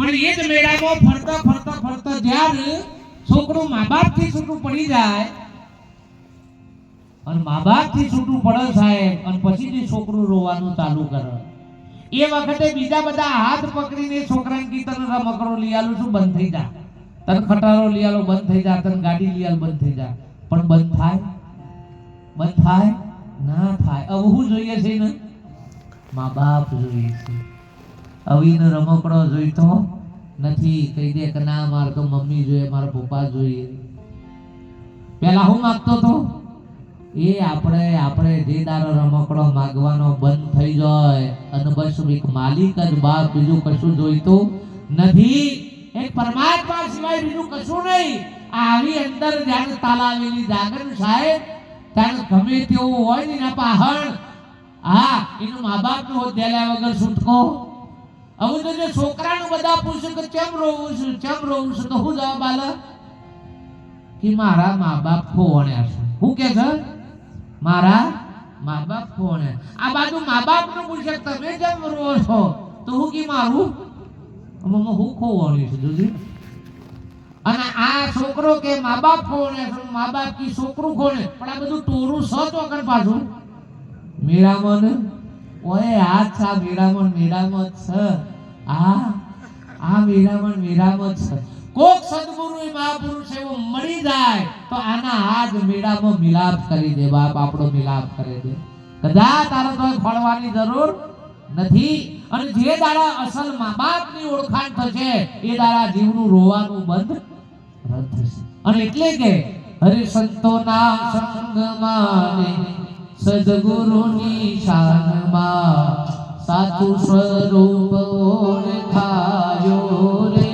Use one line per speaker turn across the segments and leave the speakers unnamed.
અને એ જ મેળામાં ફરતા ફરતા ફરતા જ્યારે છોકરું મા બાપ થી છૂટું પડી જાય અને મા બાપ થી છૂટું પડે સાહેબ અને પછી જે છોકરું રોવાનું ચાલુ કરે એ વખતે બીજા બધા હાથ પકડીને છોકરાને કીધું રમકડો લઈ આલું છું બંધ થઈ જા, તને ખટારો લઈ આલો બંધ થઈ જા, તને ગાડી લઈ આલો બંધ થઈ જા. પણ બંધ થાય? બંધ થાય ના થાય. હવે શું જોઈએ છે ને? મા બાપ જોઈએ છે. અવીને રમકડો જોઈતો નથી. કહી દે કે ના મારે તો મમ્મી જોઈએ, મારા પપ્પા જોઈએ. પેલા હું માગતો તો એ આપણે જે દારો રમકડો માગવાનો બંધ થઈ જાય અને બસ એક માલિક જ બાપ, બીજું કશું જોઈતું નથી. એક પરમાત્મા સિવાય બીજું કશું નહીં. આવી અંદર જાણે તાલાવેલી જાગર સાહેબ ત્યારે ગમે તેવું હોય ને એના પાહણ હા એનું મા બાપ નું દેલ્યા વગર છૂટકો. હવે તો જે છોકરાનું બધા પૂછે કે કેમ રોવું છું, કેમ રોવું છું, તો હું જવાબ આલે કે મારા મા બાપ ખોવાણ્યા છે. હું કે છે મારા મા બાપ ખોવાણ્યા. આ બાજુ મા બાપ નું પૂછે તમે કેમ રોવો છો, તો હું કે મારું મમ્મા હું ખોવાણી છું જોજી. અને આ છોકરો કે મા બાપ ખોવાણ્યા છે, મા બાપ કી છોકરું ખોણે. પણ આ બધું ટોરું સ ચોકન પાછું મેળામાં ઓય આ છા મેળામાં મેળામાં છે. આ મેળામાં છે. કોક સદગુરુ મહાપુરુષ એવો મળી જાય તો આના આજ મેળામાં મિલાપ કરી દે. બાપ આપણો મિલાપ કરી દે. કદાચ તારે તો ફળવાની જરૂર નથી. અને જે દાડા અસલ મા બાપની ઓળખાણ થશે એ દાડા જીવનું રોવાનું બંધ થશે. અને એટલે કે હરિ સંતોના સંગમાં સદગુરુની શાનમાં સાચું સ્વરૂપ ઓળખાયો રે.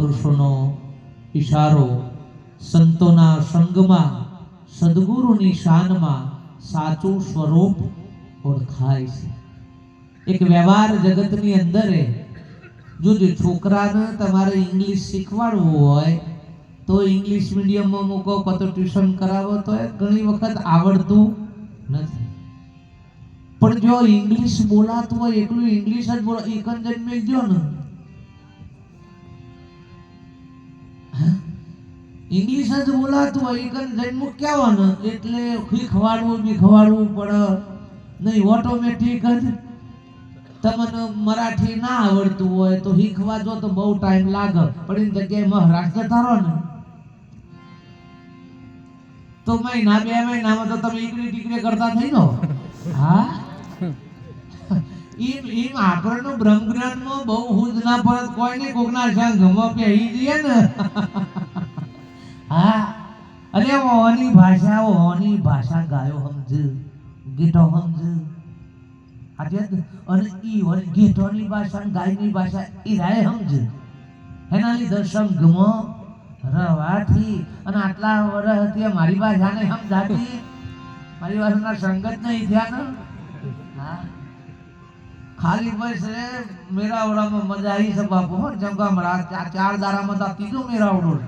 મહાપુરુષોનો ઈશારો, સંતોના સંગમાં, સદગુરુની શાનમાં સાચું સ્વરૂપ ઓળખાય છે. એક વ્યવહાર જગતની અંદર જો છોકરાને તમારે ઇંગ્લિશ શીખવાડવું હોય તો ઇંગ્લિશ મીડિયમમાં મૂકો, કાં તો ટ્યુશન કરાવો તો ઘણી વખત આવડતું નથી. પણ જો ઇંગ્લિશ બોલાતું હોય, એકલું ઇંગ્લિશ જ બોલો, એકન જન્મે જો ને ઇંગ્લિશ જ બોલાતું હોય, એકન જન્મ ક્યાં ને એટલે શીખવાડવું બીખવાડવું પડે નહીં. ઓટોમેટિક જ તમને મરાઠી ના આવડતું હોય તો શીખવા જો તો બહુ ટાઈમ લાગે, પણ એની જગ્યાએ મહારાષ્ટ્ર જતા ને તો મહિના 2 મહિનામાં તો તમે ઈકડી ટીકડી કરતા થઈ જાઓ. હા, એમ આપણને બ્રહ્મ જ્ઞાનમાં બહુ હુજ ના પડે, કોઈ નહીં કોકના સંગમાં પહેરી જઈએ ને. હા, અરે ઓની ભાષા ગાયો સમજ, ગીતો સમજ. આજે અને ઈ ઓની ગીતોની ભાષા, ગાયની ભાષા ઈ રાય સમજ. એના લીધે સંગમાં રવાથી અને આટલા વર્ષથી મારી ભાષાને સમજાતી, મારી ભાષાના સંગત નહીં થયા ને. હા, ખાલી બસ મેરાવડામાં મજા આવી છે બાપુ. હો જંગમડા 4 દારામાં તો ત્રીજો મેરાવડો છે.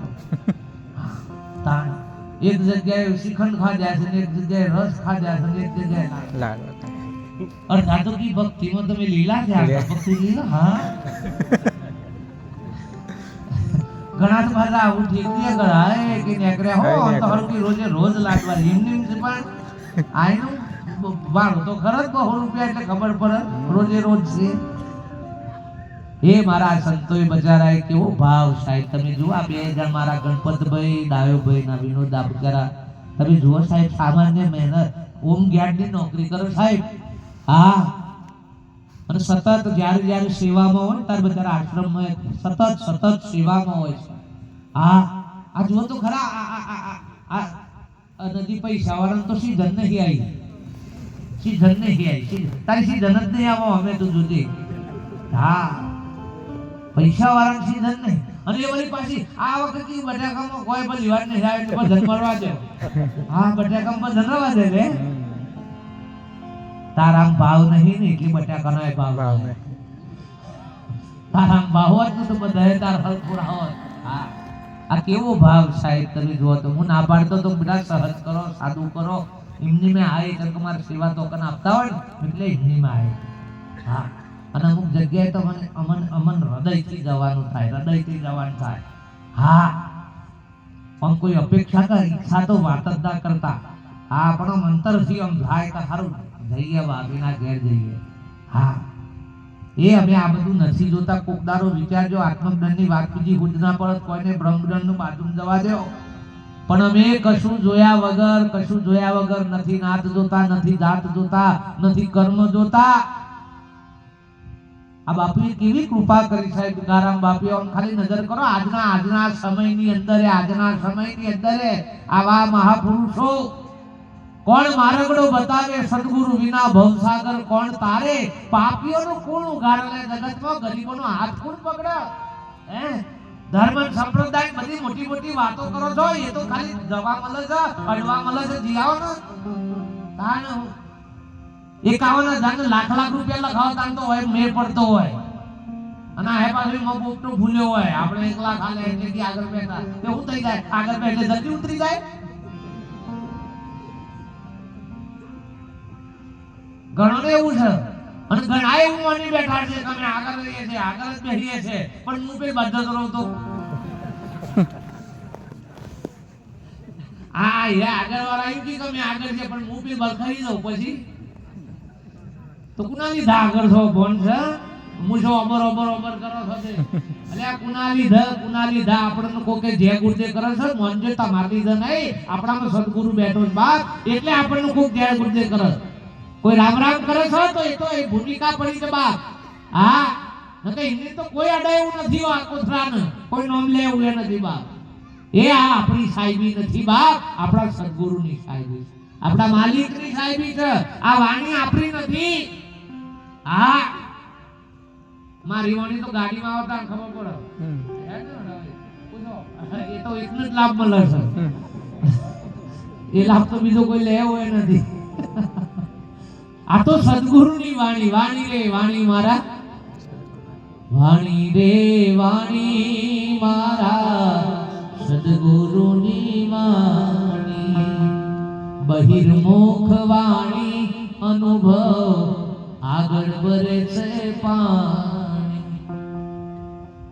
એક જગ્યાએ શ્રીખંડ ખાધ્યા છે, એક જગ્યાએ રસ ખાધ્યા છે, એક જગ્યાએ લાડુ. અર્થાત તો કી ભક્તિમાં તમે લીલા થયા, ભક્તિ લીલા. હા, ઘણા તો મારા આવું ઠીક નહીં કરાય કે નેકરે હો તો હરકી રોજે રોજ લાડવા લીમલીમ છે, પણ આયનું વાળો તો ખરજ 100 રૂપિયા એટલે ખબર પડે રોજે રોજ છે. એ મારા સંતોએ બચારાએ કેવો ભાવ સાહેબ તમે જુઓ. આ 2 જણ મારા ગણપતભાઈ, ડાયોભાઈ ના વિનોદા બચારા તમે જુઓ સાહેબ, સામાન્ય મહેનત ઓમ ગેટની નોકરી કરો સાહેબ. હા, અને સતત જ્યારે સેવામાં હોય ત્યારે બચારા આશ્રમમાં સતત સેવામાં હોય છે. હા, આ જુઓ તો ખરા, આ નદી પૈસા વાળા તો સીઝન નહીં આવી, તારી સીઝન જ નહીં આવો અમે તો જોતી. હા, પૈસા વાળા સીઝન નહીં. અને એ બધી પાછી આ વખતે બટાકામાં કોઈ બધી વાત નહીં આવે એટલે ભજન મળવા દે. હા, બટાકામાં ભજન રવા દે રે. તારામ ભાવ નહીં ને એટલે બટાકાનો ભાવ નહીં. તારામ ભાવ હોત તો બધા તાર હલપુરા હોત. હા, આ કેવો ભાવ સાહેબ તમે જુઓ તો. હું ના પાડતો તો બેટા સહજ કરો, સાદું કરો. એમની મેં આય તો તમારી સેવા તો કન આપતા હોય ને એટલે એમની માં આય. હા, અને અમુક જગ્યાએ તો મને અમન હૃદયથી જવાનું થાય. હા, પણ કોઈ અપેક્ષા કે ઈચ્છા તો વાત જ ના કરતા. હા, પણ અંતરથી આમ થાય કે સારું જઈએ ભાભીના ઘેર જઈએ. હા, એ અમે આ બધું નથી જોતા. કોકદારો વિચારજો આત્મજ્ઞાનની વાત બીજી હુજ ના પડે, કોઈને બ્રહ્મજ્ઞાનનું બાજુમાં જવા દો. પણ અમે કશું જોયા વગર નથી નાત જોતા, નથી જાત જોતા, નથી કર્મ જોતા. આ બાપુએ કેવી કૃપા કરી સાહેબ. ગારામ બાપુએ આમ ખાલી નજર કરો, આજના સમયની અંદર આવા મહાપુરુષો કોણ માર્ગડો બતાવે, સદગુરુ વિના ભવસાગર કોણ તારે. પાપીઓનું કોણ ઉગાડે જગતમાં, ગરીબોનો હાથ કોણ પકડે. હે, ધર્મ સંપ્રદાય બધી મોટી વાતો કરો છો, એ તો ખાલી જવા મળે છે, અડવા મળે છે. જીઆવો ને તાન 51,000 લાખ રૂપિયા લખાવતા તો હોય મેળ પડતો હોય, અને આ પાછું મફતો ભૂલ્યો હોય. આપણે 1 લાખ આલે એટલે આગળ બેઠા તે શું થઈ જાય? આગળ બેઠે જલ્દી ઉતરી જાય. ઘણો એવું છે, અને ઘણા એવું માની બેઠા છે કે અમે આગળ રહીએ છીએ, આગળ જ બેસીએ છીએ, પણ હું પેલી બાધા કરો તો આ આગળ વાળા એવું કે અમે આગળ છે પણ હું પેલી બલખાઈ દઉં પછી તો કુના લીધા આગળ છો બોન છે હું છો અબર કરો છો તે એટલે આ કુના લીધા આપણને કોકે જે ગુરદે કરે છે મોનજે તમાર લીધા નહીં, આપણામાં સદગુરુ બેઠો છે બાપ એટલે આપણને કોક જે ગુરદે કરે. કોઈ રામ કરે છે તો એ તો એ ભૂમિકા પડી છે બાપ. હા, નકે એમને તો કોઈ અડે એવું નથી, આ કોથરાને કોઈ નોમ લે એવું નથી બાપ. એ આ આપણી સાહેબી નથી બાપ, આપણા સદગુરુની સાહેબી, આપણા માલિકની સાહેબી છે. આ વાણી આપણી નથી. હા, મારી વાણી તો ગાડીમાં આવતા ખબર પડે. એ તો એકનો જ લાભ મળે છે, એ લાભ તો બીજો કોઈ લેવો હોય નથી. આ તો સદગુરુની વાણી. વાણી રે વાણી મારા, વાણી રે વાણી મારા સદગુરુની વાણી, બહિર્મુખ વાણી અનુભવ આગળ વરે છે પાણી.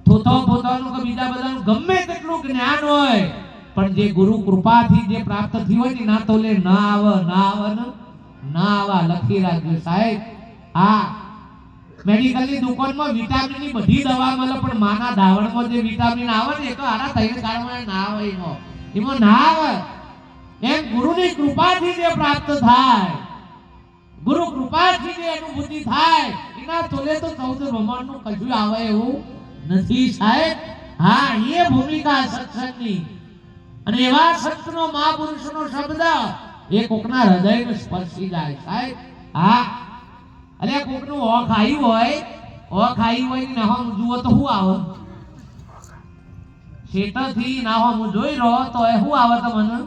તો પોતાનું કે બીજા બધાનું ગમે તેટલું જ્ઞાન હોય, પણ જે ગુરુ કૃપાથી જે પ્રાપ્ત થયું હોય ને, ના તો લે ના આવા લખી રાખજો સાહેબ. હા, મેડિકલની દુકાનમાં વિટામિનની બધી દવા મળે, પણ માના ધાવણમાં જે વિટામિન આવે ને, એ તો આના તૈયાર કાળમાં ના આવે, એમાં ના આવે. એમ ગુરુની કૃપાથી જે પ્રાપ્ત થાય, ગુરુ કૃપાથી જે અનુભૂતિ થાય, એના તોલે તો 14 બ્રહ્માંડનું કશું આવે એવું નથી સાહેબ. હા, એ ભૂમિકા સત્સંગની. અને એવા સંતનો મહાપુરુષનો શબ્દ એ કોકના હૃદયને સ્પર્શી જાય સાહેબ. હા, અલે કોકનું ઓખ આવ્યું હોય ને નાહમ જુઓ તો શું આવે? શેતરથી નાહમ જોઈ રહો તો એ શું આવે તમને?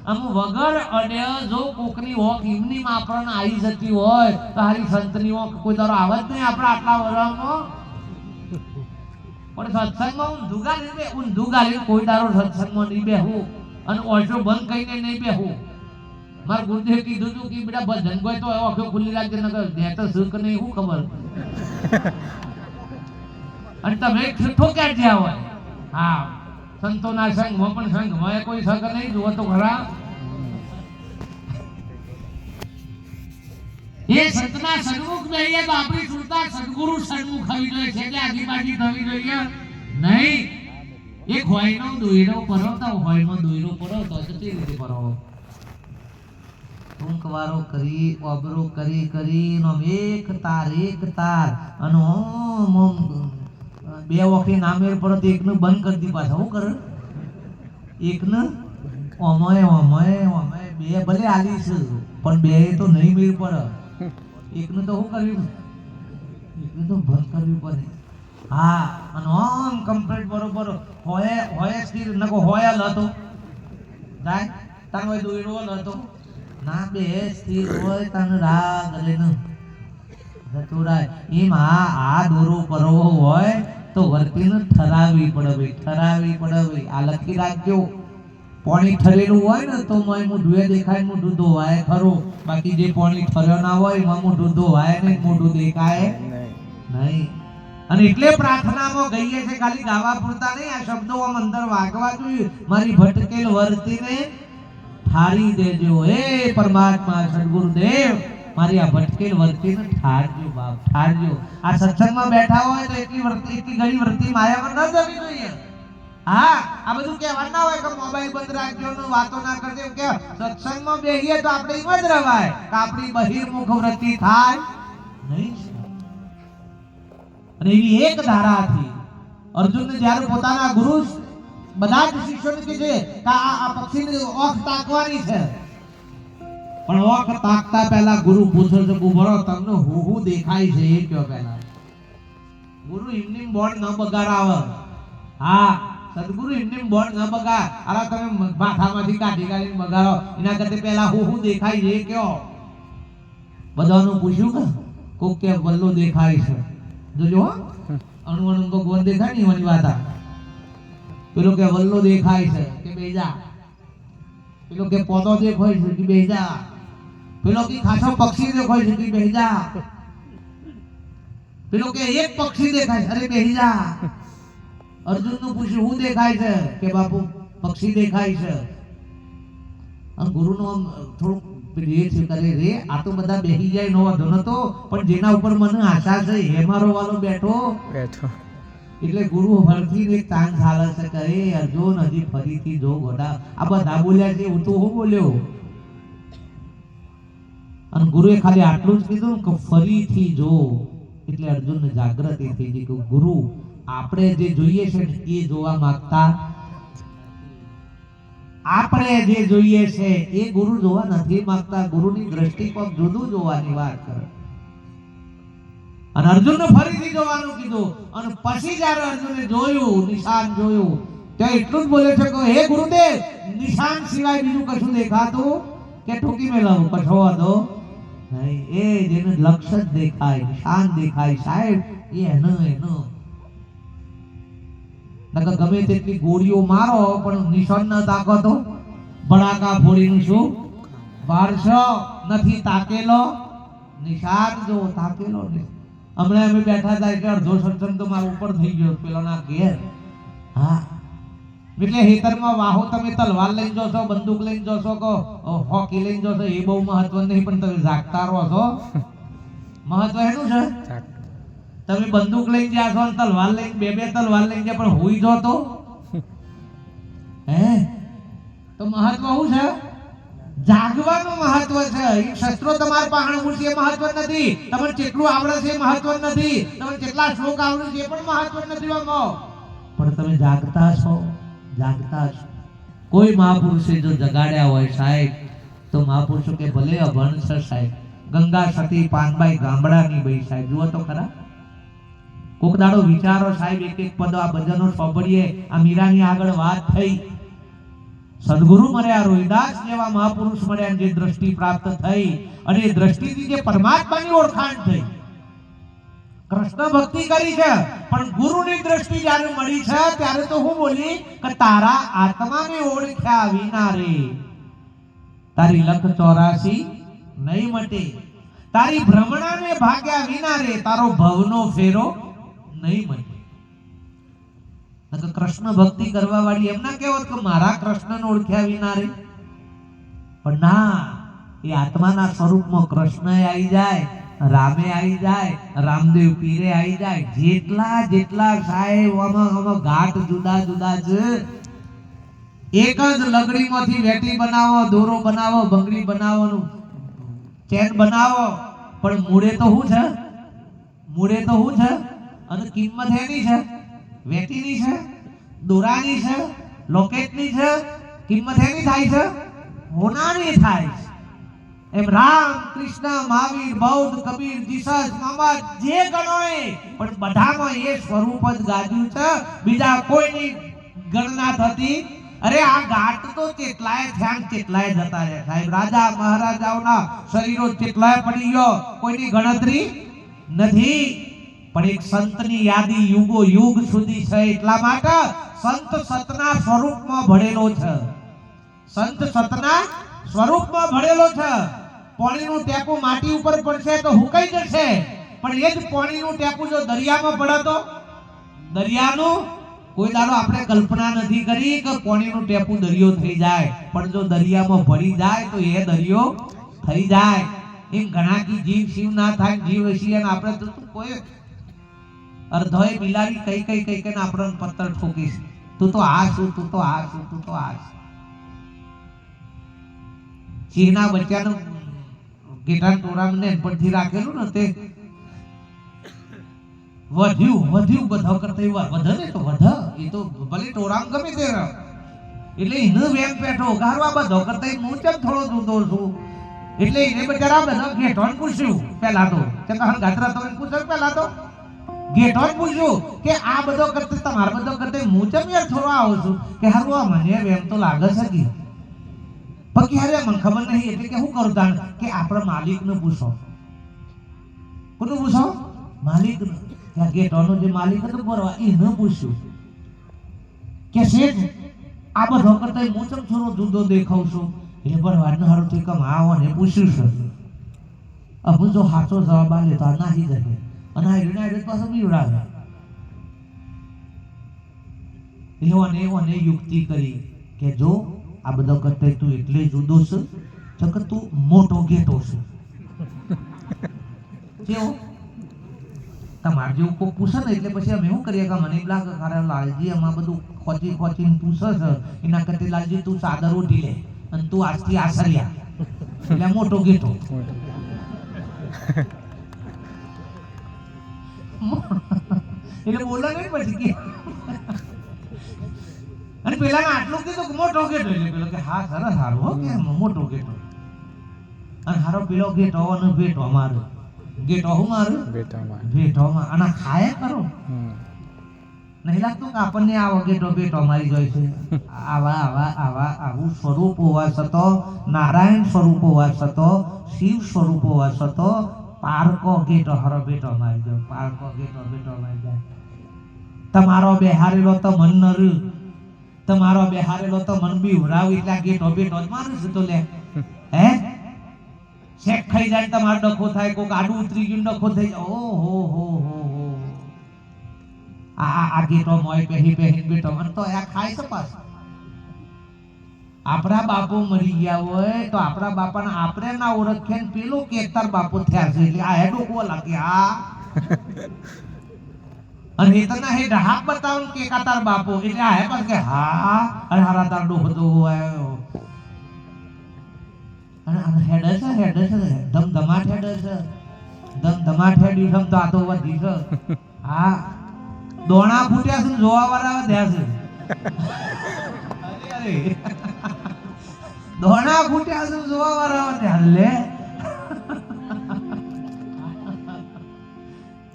આમ વગર અડે જો કોકની ઓખ એમની આપણને આવી જતી હોય તો હારી સંતની ઓખ કોઈ દારો આવે જ નહીં આપણે આટલા વર્ષમાં. પણ સત્સંગમાં ઊંધું ગાલીને કોઈ દારો સત્સંગમાં નહીં બેહું, અને ઓછો બંધ કરીને નહીં બેહું. મારા ગુરુદેવ કીધું હતું કે બેટા ભજન કોઈ તો આંખો ખુલ્લી રાખજે, નકર દે તો સુખ નહીં, શું ખબર. અને તમે ઠોક્યા જ્યાં હોય. હા, સંતોના સંઘમાં પણ સંઘમાં કોઈ સંઘ નહીં, જુઓ તો ખરા. એ સંતના સન્મુખ બેહીએ તો આપણી સુરતા સદગુરુ સન્મુખ આવી જોઈએ છે, એટલે આગીબાજી થવી જોઈએ નહીં. એક હોયનો દોયરો પરોવતા હોયનો દોયરો પરોવતો તો તે રીતે પરોવો. ટૂંકવારો કરી ઓબરો કરી નો એક તાર અને ઓમ બે વખતે નામેર પર એકનું બંધ કરી દી પાછા. શું કરે? એકનું ઓમય બે ભલે આલીશ, પણ બે તો નહીં મેળ પડે. એકનું તો શું કર્યું? એકનું તો બંધ કરવી પડે. હા, અને ઓમ કમ્પ્લીટ બરોબર હોય સ્થિર નકો હોય લતો જાય તાન હોય દોયરો લતો ના બે સ્થિર હોય તાન રાગ લેન જતુરાય. એમ આ દોરો પરવો હોય તો વર્તીને ઠરાવી પડે ભાઈ. આ લખી રાખજો. પાણી ઠરેલું હોય ને તો મોઢું દેખાય, મોઢું ધોવાય ખરું. બાકી જે પાણી ઠર્યો ના હોય એમાં મોઢું ધોવાય નહીં, મોઢું દેખાય નહીં. અને એટલે પ્રાર્થનામાં ગઈએ છે ખાલી ગાવા પૂરતા નહીં, આ શબ્દો આમ અંદર વાગવા જોઈએ. મારી ભટકેલ વર્તીને ઠારી દેજો હે પરમાત્મા સદગુરુદેવ, મારી આ ભટકેલ વર્તીને ઠારજો બાપ, ઠારજો. આ સત્સંગમાં બેઠા હોય તો એટલી ઘણી વર્તી માયામાં ન જવી જોઈએ. હા, આ બધું કહેવા ના હોય કે મોબાઈલ બંધ રાખજો ને વાતો ના કરજો. કે સત્સંગમાં બેહીએ તો આપણે એમ જ રવાય કે આપણી બહિર્મુખ વૃત્તિ થાય નહીં. અને એવી એક ધારાથી અર્જુનને જ્યારે પોતાના ગુરુ બધા જ શિષ્યોને કહે છે કે આ પક્ષીની ઓખ તાકવાની છે, પણ ઓખ તાકતા પહેલા ગુરુ પૂછે છે ગુબરો તમને હું દેખાય છે એ કયો પહેલા. ગુરુ એમની બોર્ડ ન બગાડાવે. હા, સદગુરુ એમની બોર્ડ ન બગાડ. અરે તમે માથામાંથી કાઢીને બગાડો, એના કરતા પહેલા હું દેખાય છે એ કયો. બધાનું પૂછ્યું કે કોક કે વલ્લો દેખાય છે. જોજો અણુ ભગવાન દેખાય ને એવાની વાત. પેલો કે વલ્લો દેખાય છે કે બેજા, પેલો કે પોદો દેખાય છે કે બેજા, પેલો કે ખાસો પક્ષી દેખાય છે કે બેજા, પેલો કે એક પક્ષી દેખાય છે અરે બેજા. અર્જુન નું પૂછ્યું હું દેખાય છે કે બાપુ પક્ષી દેખાય છે. અને ગુરુ નું થોડુંક કરે રે આ તો બધા બેહી જાય નો વાંધો નતો, પણ જેના ઉપર મને આશા છે હે મારો વાલો બેઠો. એટલે ગુરુ હરથી એક તાન ચાલે છે કે અર્જુન હજી ફરીથી જો ગોડા. આ બધા બોલ્યા છે હું તો હું બોલ્યો. અને ગુરુએ ખાલી આટલું જ કીધું કે ફરીથી જો. એટલે અર્જુનને જાગૃતિ થઈ ગઈ કે ગુરુ આપણે જે જોઈએ છે એ જોવા માંગતા, આપણે જે જોઈએ છે એ ગુરુ જોવા નથી માંગતા. ગુરુની દ્રષ્ટિ પર જુદું જોવાની વાત કરે. અને અર્જુનને ફરીથી જોવાનું કીધું. અને પછી જ્યારે અર્જુને જોયું, નિશાન જોયું, ત્યાં એટલું જ બોલે છે કે હે ગુરુદેવ નિશાન સિવાય બીજું કશું દેખાતું કે ઠોકી મેલાવું કશો વાંધો નહીં. એ જેને લક્ષ્ય જ દેખાય નિશાન દેખાય સાહેબ એનું નકર ગમે તેટલી ગોળીઓ મારો પણ નિશાન ન તાકો તો ભડાકા ફોડીનું શું વારસો નથી તાકેલો નિશાન જો તાકેલો ને. હમણાં અમે બેઠા હતા એટલે અડધો સત્સંગ તો મારા ઉપર થઈ ગયો પેલાના ઘેર. હા એટલે હેતરમાં વાહો તમે તલવાર લઈને જોશો બંદૂક લઈને જોશો કે હોકી લઈને જોશો એ બહુ મહત્વ નહીં, પણ તમે જાગતા રહો છો મહત્વ એનું છે. તમે બંદૂક લઈને જાશો અને તલવાર લઈને બે તલવાર લઈને જાય પણ હોઈ જો તો હે તો મહત્વ શું છે? જાગવાનું મહત્વ છે. એ શસ્ત્રો તમારા પાસે છે એ મહત્વ નથી, તમને કેટલું આવડે છે એ મહત્વ નથી, તમને કેટલા શ્લોક આવડે છે એ પણ મહત્વ નથી વાંગો, પણ તમે જાગતા છો. કોઈ મહાપુરુષે જો જગાડ્યા હોય સાહેબ તો મહાપુરુષો કે ભલે અભણ છે સાહેબ. ગંગા સતી પાનબાઈ ગામડાની બઈ સાહેબ જુઓ તો ખરા. કોક દાડો વિચારો સાહેબ એક એક પદ આ ભજનો સાંભળીએ. આ મીરાની આગળ વાત થઈ, સદગુરુ મળ્યા, રોહિદાસ જેવા મહાપુરુષ મળ્યા, જે દ્રષ્ટિ પ્રાપ્ત થઈ અને એ દ્રષ્ટિથી જે પરમાત્માની ઓળખાણ થઈ. કૃષ્ણ ભક્તિ કરી છે પણ ગુરુની દ્રષ્ટિ જ્યારે મળી છે ત્યારે તો હું બોલી કે તારા આત્માને ઓળખ્યા વિના રે તારી લખ 84 નહીં મટે, તારી ભ્રમણાને ભાગ્યા વિના રે તારો ભવનો ફેરો નહીં મટે. કૃષ્ણ ભક્તિ કરવા વાળી એમ ના કહેવત કે મારા કૃષ્ણને ઓળખ્યા વિના રે, પણ ના, એ આત્માના સ્વરૂપમાં કૃષ્ણ આવી જાય, રામે આવી જાય, રામદેવ પીરે આવી જાય. જેટલા સાહેબ આમાં ઘાટ જુદા જુદા છે. એક જ લગડીમાંથી વેટી બનાવો, દોરો બનાવો, બંગડી બનાવો, ચેન બનાવો, પણ મૂળે તો શું છે? અને કિંમત એની છે, વેટીની છે, દોરાની છે, લોકેટની છે. કિંમત એની થાય છે, હોનાની થાય છે. એમ રામ, કૃષ્ણ, મહાવીર, બૌદ્ધ, કબીર, જીસસ, મોહમ્મદ જે ગણોય પણ બધામાં એ સ્વરૂપ જ ગાજ્યું છે, બીજા કોઈની ગણના થતી. અરે આ ઘાટ તો કેટલાય થયા કેટલાય જતા રહ્યા સાહેબ. રાજા મહારાજાઓના શરીરો કેટલાય પડી ગયો, કોઈની ગણતરી નથી. પણ એક સંતની યાદી યુગો યુગ સુધી છે. એટલા માટે સંત સતના સ્વરૂપમાં ભળેલો છે. પાણીનું ટેપું માટી ઉપર પડશે તો હુકાઈ જશે, પણ એ જ પાણીનું ટેપું જો દરિયામાં પડે તો દરિયાનું કોઈ દાડો આપણે કલ્પના નથી કરી કે પાણીનું ટેપું દરિયો થઈ જાય, પણ જો દરિયામાં ભળી જાય તો એ દરિયો થઈ જાય. એમ ઘણા કી જીવ શિવ ના થાય, જીવ હસી અને આપણે તો કોઈ અર્ધોય બિલાડી કઈ આપણને પત્તર ઠોકીશ, તું તો આ શું, તું તો આ શું, તું તો આ શું. સિંહના બચ્ચાનું ગેટાન ટોરામ ને પરથી રાખેલું ને તે વધ્યું બધો કરતા વધે ને તો વધે. એ તો ભલે ટોરામ ગમે તે એટલે એને વેમ પેઠો ગારવા બધો કરતા હું ચમ થોડો જુદો છું. એટલે એને બચારા બધા ઘેટોન પૂછ્યું પહેલા તો ચકહન ગાત્રા તો પૂછ્યું પહેલા તો ઘેટોન પૂછ્યું કે આ બધો કરતે તમાર બધો કરતે હું ચમ યાર થોડો આવું છું કે હારું આ મને વેમ તો લાગે છે કે બાકી હારે મને ખબર નહીં. એટલે કે હું કરું જાણ કે આપણા માલિકને પૂછો. કોને પૂછો? માલિકને. ત્યાં ગેટોનો જે માલિક હતો બરોબર એને પૂછ્યું કે શેઠ આ બધો કરતા હું ચમ થોડો જુદો દેખાઉં છું. એટલે બરોબર હારું થી કમ આવવાને પૂછ્યું છે. હવે જો સાચો જવાબ આલે તો નાહી જશે અને આ યુનાઇટેડ પાછો બીવડાવે. એને યુક્તિ કરી કે જો આ બધો કરતા તું એટલે જુદો છે કે તું મોટો ગેટો છે. કેવો તમારે જેવું કોઈ પૂછે ને એટલે પછી અમે શું કરીએ કે મને લાગે ખરે લાલજી આમાં બધું ખોચીને પૂછે છે, એના કરતા લાલજી તું ચાદર ઉઠી લે અને તું આજથી આસરિયા એટલે મોટો ગેટો. એટલે બોલો ને પછી અને પેલા આટલું કીધું કે મોટો ગેટો. એટલે પેલો કે હા સરસ સારું હો કે મોટો ગેટો. અને હારો પેલો ગેટો અને ભેટો મારો ગેટો હું મારું ભેટો માં અને ખાયા કરો નહીં લાગતું કે આપણને આ વગે ટોપે ટમારી જાય છે? આવું સ્વરૂપ હોવા છતાં, નારાયણ સ્વરૂપ હોવા છતાં, શિવ સ્વરૂપ હોવા છતાં પારકો ગેટો હરો બેટો મારી જાય, પારકો ગેટો બેટો મારી જાય. તમારો બેહારેલો તો મન નર, તમારો બેહારેલો તો મન બી ઉરાવ એટલે ગેટો બેટો જ મારું છું તો લે. હે શેક ખાઈ જાય તમારો ડખો થાય, કોક આડું ઉતરી ગયું ડખો થઈ જાય. ઓહો હો હો હો આ ગેટો મોય પહેરી બેટો મને તો આ ખાય છે પાછું. આપણા બાપુ મરી ગયા હોય તો આપણા બાપાને આપણે ના ઓળખીએ ને પેલો કેતાર બાપુ થયા છે એટલે આ હેડો કો લાગે આ અને એ તને હે ઢાક બતાવું કે કાતાર બાપુ એટલે આ હે પણ કે હા અરે હારા તાર ડો હતો આયો અને હેડ છે ધમધમાટ હેડ છે ધમધમાટ હેડી ધમ તો આ તો વધી છે. હા દોણા ફૂટ્યા છે જોવા વાળા થયા છે. અરે દોણા ફૂટ્યા છે જોવા વાળા થયા લે.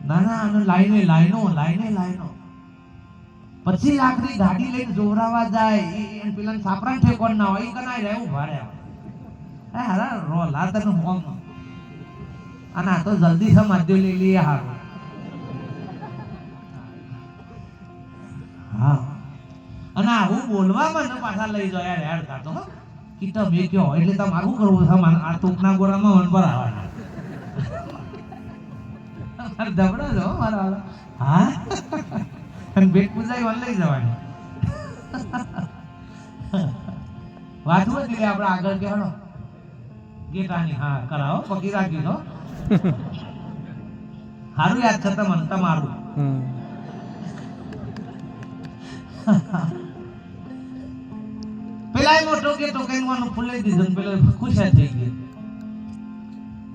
ના ના અને લાઈનો પછી લાકડી ગાડી લઈને જોરાવા જાય એ પેલા સાપરા ઠેકોન ના હોય કનાય જાય ઉભા રહે. એ હારા રોલા તને મોમ અને આ તો જલ્દી સમાજ લઈ લઈએ હારું. હા અને આવું બોલવામાં ને પાછા લઈ જાય યાર કાતો કે તમે કયો એટલે તમારું કરવું છે આ તૂકના ગોરામાં મન પર આવવાના દબડો છો મારા. હા અને બેટ પૂજાઈ વન લઈ જવાની વાંચવું જ આપણે આગળ કહેવાનો ગીતાની. હા કરાવો પકી રાખી દો સારું યાદ છે તમને તમારું. પેલા મોટો કે તો કઈ વાનું ફૂલાઈ દીધું પેલો ખુશ થઈ ગયો.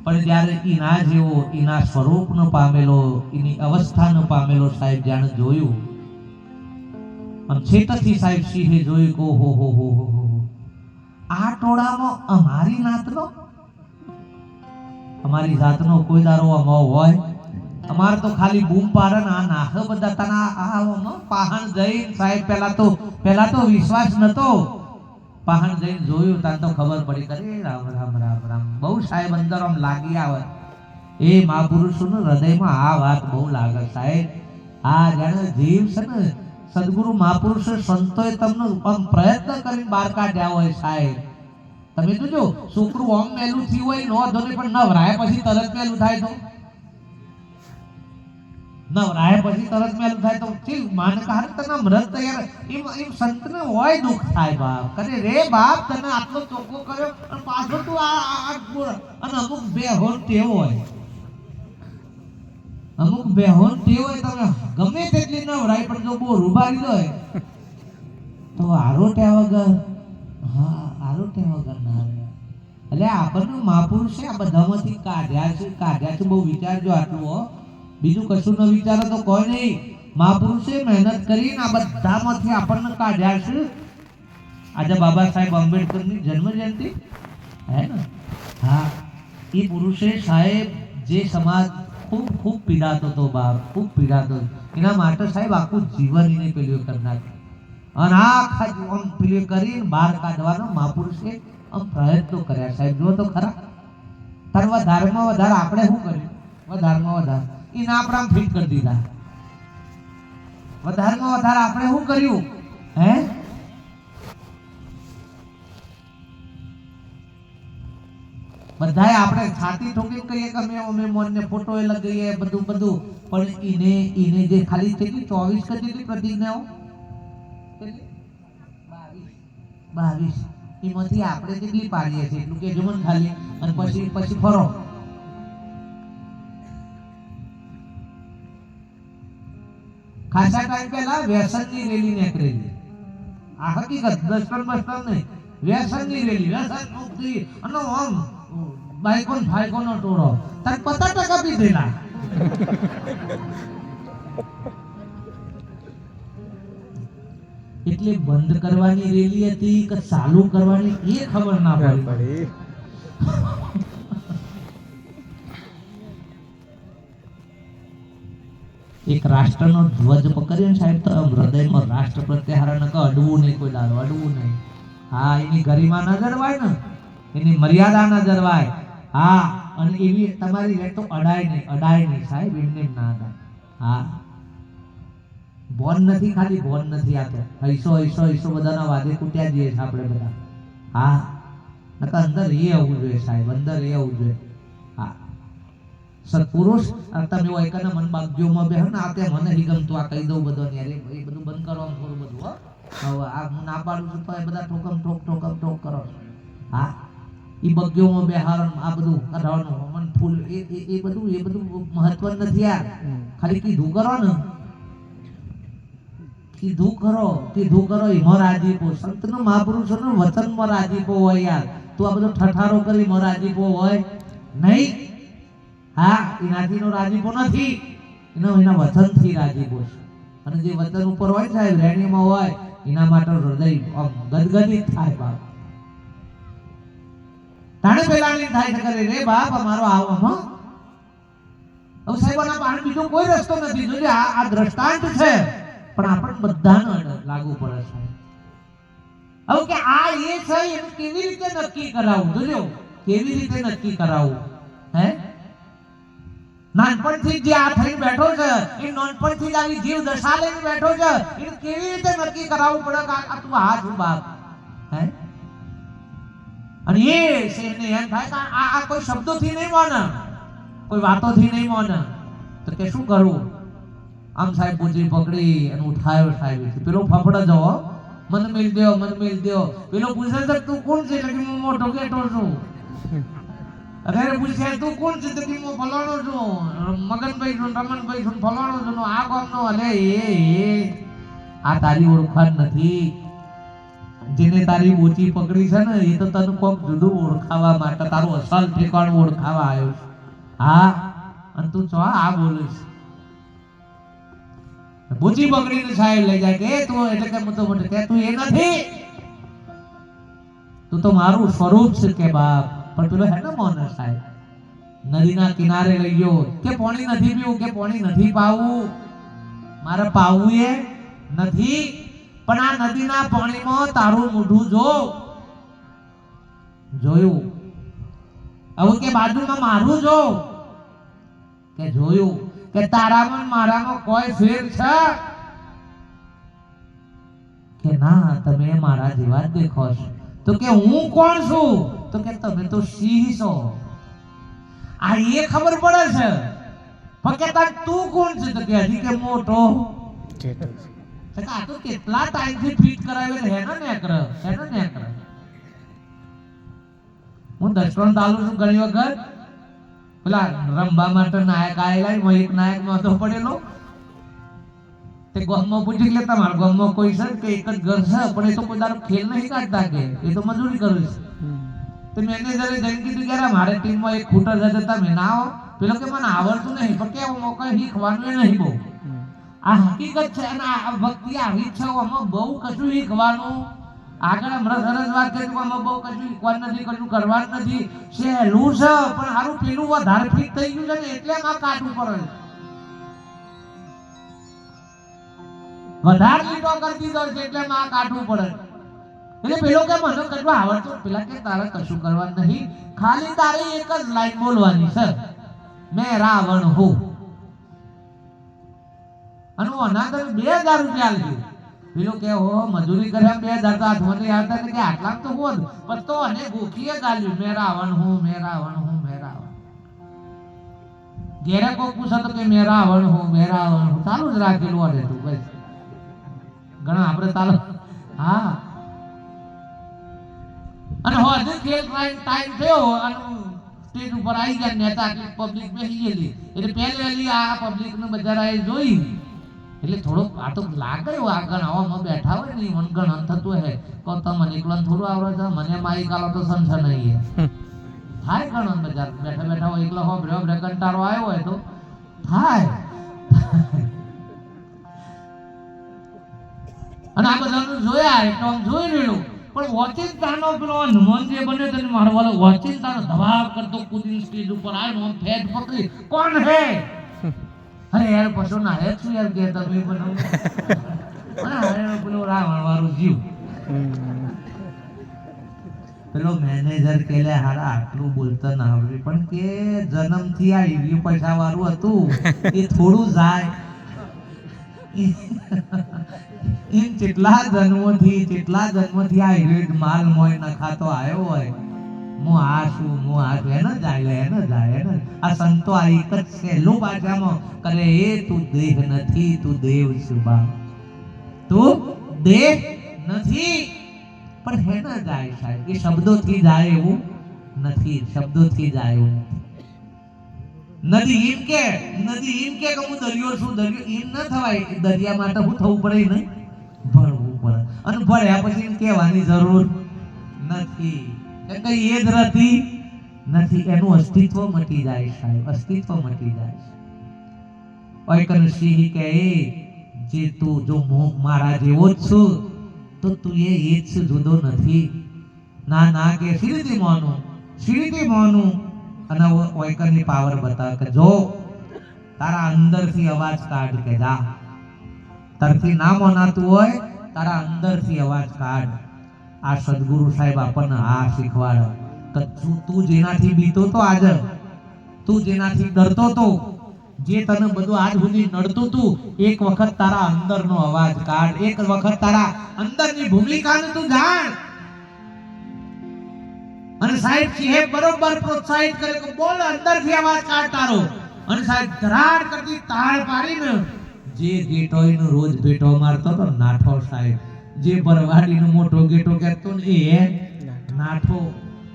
પણ જ્યારે એના જેવો એના સ્વરૂપનો પામેલો એની અવસ્થાનો પામેલો સાહેબ જાણે જોયું અને છેતરથી સાહેબ સિંહે જોયું કે હો હો હો હો આ ટોળામાં અમારી નાતનો અમારી જાતનો કોઈ દારો અમો હોય અમાર તો ખાલી બૂમ પાડે ને આ નાખ બધા તના આ પાહણ જઈને સાહેબ પહેલા તો વિશ્વાસ નતો. પાહણ જઈને જોયું તાર તો ખબર પડી કરે રામ રામ રામ રામ બહુ સાહેબ અંદર આમ લાગી આવે. એ મહાપુરુષોનું હૃદયમાં આ વાત બહુ લાગે સાહેબ. આ જાણે જીવ છે ને સદગુરુ મહાપુરુષો સંતોએ તમને આમ પ્રયત્ન કરીને બહાર કાઢ્યા હોય સાહેબ. તમે જોજો છોકરું આમ મેલું થયું હોય નો ધોને પણ નવરાય પછી તરત મેલું થાય તો નવરાય પછી તરત મેલું થાય તો ચીલ માન કાર તને મૃત તૈયાર એમ સંતને હોય દુઃખ થાય બાપ કરે રે બાપ તને આટલો ચોખ્ખો કર્યો અને પાછો તું આ અને અમુક બેહોન ટેવ હોય તમે ગમે તેટલી નવરાય પણ જો બહુ રૂબારી દો તો આરોટ્યા વગર ના એટલે આપણને મહાપુરુષે આ બધામાંથી કાઢ્યા છે. બહુ વિચારજો આટલું હો, બીજું કશું ન વિચારો તો કોઈ નહીં. મહાપુરુષે મહેનત કરીને આ બધામાંથી આપણને કાઢ્યા છે. આજે બાબા સાહેબ આંબેડકરની જન્મ જયંતિ હે ને. હા એ પુરુષે સાહેબ જે સમાજ ખૂબ પીડાતો હતો બાપ, ખૂબ પીડાતો એના માટે સાહેબ આખું જીવન એને પેલું કરનાર અને આખા જીવન પેલું કરીને બહાર કાઢવાનો મહાપુરુષે પ્રયત્નો કર્યા સાહેબ. જો તો ખરા તાર વધારેમાં વધારે આપણે શું કર્યું? વધારેમાં વધારે એના આપણે આમ ફિટ કરી દીધા. વધારેમાં વધારે આપણે શું કર્યું? હે બધાય આપણે છાતી ઠોકીને કહીએ કે અમે મોનને ફોટો એ લગાવીએ બધું પણ એને જે ખાલી કેટલી 24 કેટલી પ્રતિજ્ઞાઓ 22 એમાંથી આપણે કેટલી પાડીએ છીએ એટલું કે જમન ખાલી અને પછી ફરો. ખાસા ટાઈમ પહેલા વ્યસનની રેલી નીકળેલી. આ હકીકત દસ્તર નહીં, વ્યસનની રેલી, વ્યસન મુક્તિ અને આમ બાઈકોન ફાઈકોનો ટોળો તાર 50% પીધેલા. એટલે બંધ કરવાની રેલી હતી કે ચાલુ કરવાની એ ખબર ના પડી. એક રાષ્ટ્રનો ધ્વજ પકડીને સાહેબ તો હૃદયમાં રાષ્ટ્ર પ્રત્યે હારા કે અડવું નહીં, કોઈ દાડો અડવું નહીં. હા, એની ગરિમા ન જળવાય ને, એની મર્યાદા ન જળવાય. હા, અને એવી તમારી રેટ તો અડાય નહીં સાહેબ, એમને ના અડાય. હા, બોન નથી, ખાલી બોન નથી. આ તો હૈસો બધાના વાદે કૂટ્યા જઈએ છે આપણે બધા. હા, નકર અંદર એ આવવું જોઈએ સાહેબ, અંદર એ આવવું જોઈએ. હા, સત્પુરુષ તમે એકના મન બાગજોમાં બેહો ને, આ તે મને હી ગમતું, આ કહી દઉં બધો ને, અરે એ બધું બંધ કરો આમ થોડું બધું. હવે આ હું ના પાડું છું તો એ બધા ઠોક કરો. હા, એ બગ્યોમાં બેહારણ આ બધું કરવાનું, મન ફૂલ એ બધું મહત્વ નથી યાર. ખાલી કીધું કરો ને, કીધું કરો એમાં રાજીપો. સંતનો મહાપુરુષોનો વચનમાં રાજીપો હોય યાર. તું આ બધો ઠઠારો કરી એમાં રાજીપો હોય નહીં. હા, એનાથીનો રાજીપો નથી, એના વચનથી રાજીપો છે. અને જે વચન ઉપર હોય સાહેબ, રેણીમાં હોય, એના માટે હૃદય ગદગદિત થાય બાપ. તાણે પેલાની થાય છે કરે રે બાપ અમારો આવો. હો હવે સાહેબના પાસે બીજો કોઈ રસ્તો નથી. જોજે આ દ્રષ્ટાંત છે, પણ આપણે બધાને લાગુ પડે છે. હવે કે આ એ છે એનું કેવી રીતે નક્કી કરાવું? જોજો કેવી રીતે નક્કી કરાવું. હે, નાનપણથી જે આ થઈ બેઠો છે, એ નાનપણથી જ આવી જીવ દશા લઈને બેઠો છે, એને કેવી રીતે નક્કી કરાવવું પડે કે આ તું આ છું બાપ? હે, અને એ શેરને એમ થાય કે આ કોઈ શબ્દોથી નહીં માને, કોઈ વાતોથી નહીં માને, તો કે શું કરવું? આમ સાહેબ પૂછી પકડી અને ઉઠાયો સાહેબ. પેલો ફફડા જવો, મને મિલ દો. પેલો પૂછે છે તું કોણ છે? એટલે હું મોટો કેટો છું. અરે પૂછે તું કોણ છે? તો કે હું ફલાણો છું, મગનભાઈ છું, રમણભાઈ છું, ફલાણો છું, આ ગામનો. અરે એ આ તારી ઓળખાણ નથી. જેને તારી ઊંચી પકડી છે ને, એ તો તને કોક જુદું ઓળખાવા માટે, તારું અસલ ઠેકાણું ઓળખાવા આવ્યો છે. હા, અને તું ચો આ બોલીશ. બુચી પકડીને સાહેબ લઈ જાય કે તું, એટલે કે હું તો મોટે કે તું એ નથી, તું તો મારું સ્વરૂપ છે કે બાપ. પણ પેલો હે ને મોને સાહેબ નદીના કિનારે લઈ ગયો કે પાણી નથી પીવું, કે પાણી નથી પાવું, મારે પાવું એ નથી. પણ આ નદીના પાણીમાં તારું મોઢું જોયું. હવે કે બાજુમાં મારું જો, કે જોયું કે તારામાં મારામાં કોઈ ફેર છે કે ના? તમે મારા જેવા જ દેખો છો. તો કે હું કોણ છું? તો કે તમે તો સિંહ છો. આ એ ખબર પડે છે, પણ કે તું કોણ છે? તો કે હજી કે મોટો. આ તો કેટલા ટાઈમથી ફિટ કરાવે છે. હેનો નેકર હું દર્શન ચાલુ છું ઘણી વખત. પેલા રમવા માટે નાયક આયેલા, એક નાયક નહોતો પડેલો. તે ગામમાં પૂછી લે તમારા ગામમાં કોઈ છે કે એક જ ઘર છે, પણ એ તો કોઈ દારો ખેલ નહીં કાઢતા, કે એ તો મજૂરી કરે છે. તો મેનેજરે જઈને કીધું કે મારે ટીમમાં એક ખૂટર છે, તમે ના આવો. પેલો કે મને આવડતું નહીં, પણ કેવું મોકલ શીખવાનું એ નહીં બહુ. આ હકીકત છે, અને આ ભક્તિ આવી છે. આમાં બહુ કશું શીખવાનું. આગળ હમણાં સરસ વાત કરી, આમાં બહુ કશું શીખવાનું નથી, કશું કરવાનું નથી. સહેલું છે, પણ સારું પેલું વધારે ફિટ થઈ ગયું છે ને, એટલે આમાં કાઢવું પડે. વધારે લીટો કરી દીધો છે, એટલે આમાં કાઢવું પડે. એટલે પેલો કે મને કશું આવડતું, પેલા કે તારે કશું કરવાનું નહીં, ખાલી તારે એક જ લાઈન બોલવાની છે, મેં રાવણ હું. અને અનાદર 2000 રૂપિયા આલ્યું. પેલો કે હો મજૂરી કર્યા 2000 તો હાથમાં નહીં આવતા, કે આટલા તો હોત, પણ તો અને ગોખીએ ગાલ્યું, મેં રાવણ હું. ઘેરે કોઈ પૂછે તો કે મેં રાવણ હું. ચાલુ જ રાખેલું અરે તું બસ ઘણા આપણે ચાલો. હા, અને હજુ ખેલ ટાઈમ થયો અને સ્ટેજ ઉપર આવી ગયા નેતા, પબ્લિક બેસી ગયેલી. એટલે પહેલી આ પબ્લિક નું બજારા જોઈ, એટલે થોડોક આ તો લાગે આગળ આવામાં બેઠા હોય ને, મનગણ થતું હે તો તમને એકલો થોડું આવડે છે, મને માઈ કાલો તો સંસર નહીં થાય. ગણન બજાર બેઠા હોય એકલો હો કંટાળો આવ્યો હોય તો થાય. અને આ બધાનું જોયા એટલે આમ જોઈ રહેલું, પણ વોચિંતાનો પેલો હનુમાન જે બને તેને મારો વાલો વોચિંતાનો ધવાબ કરતો કૂદીને સ્ટેજ ઉપર આવ્યો, આમ ફેટ પકડી કોણ હે? અરે યાર પશુ ના હે છું યાર કે તમે પણ પેલો રાવણ વાળું જીવ પેલો મેનેજર કે લે હારા આટલું બોલતા ના આવડે પણ કે જન્મથી આ ઈવી પૈસા વાળું હતું એ થોડું જાય એમ કેટલા જન્મથી આ ઈરેડ માલ મોય નખાતો આવ્યો હોય હું આ છું એને જાય આ સંતો આ એક જ સહેલું ભાષામાં કરે એ તું દેહ નથી તું દેવ સુબા તું દેહ નથી પણ હે ના જાય સાહેબ એ શબ્દોથી જાય એવું નથી શબ્દોથી જાય એવું નદી એમ કે હું દરિયો છું દરિયો એમ ન થવાય દરિયા માટે શું થવું પડે નહીં ભરવું પડે અને ભર્યા પછી એમ કહેવાની જરૂર નથી કે કઈ એ જ રહેતી નથી એનું અસ્તિત્વ મટી જાય સાહેબ અસ્તિત્વ મટી જાય ઓયકન સિંહ કહે જે તું જો મારા જેવો જ છું તો તું એ જ જુદો નથી ના કે સીધી મોનું અને ઓયકનની પાવર બતાવે કે જો તારા અંદરથી અવાજ કાઢ કે જા તારથી ના મોનાતું હોય તારા અંદરથી અવાજ કાઢ આ સદગુરુ સાહેબ આપણને આ શીખવાડે કે તું જેનાથી બીતો તો આજે તું જેનાથી ડરતો તો જે તને બધું આજ સુધી નડતું તું એક વખત તારા અંદરનો અવાજ કાઢ એક વખત તારા અંદરની ભૂમિકાને તું જાણ અને સાહેબ સિંહે બરોબર પ્રોત્સાહિત કરે કે બોલ અંદરથી અવાજ કાઢ તારો અને સાહેબ ધરાડ કરતી તાળ પાડીને જે ગેટોઈનો રોજ ભેટો મારતો તો નાઠો સાહેબ જે બરવાડીનો મોટો ગેટો કહેતો ને એ નાઠો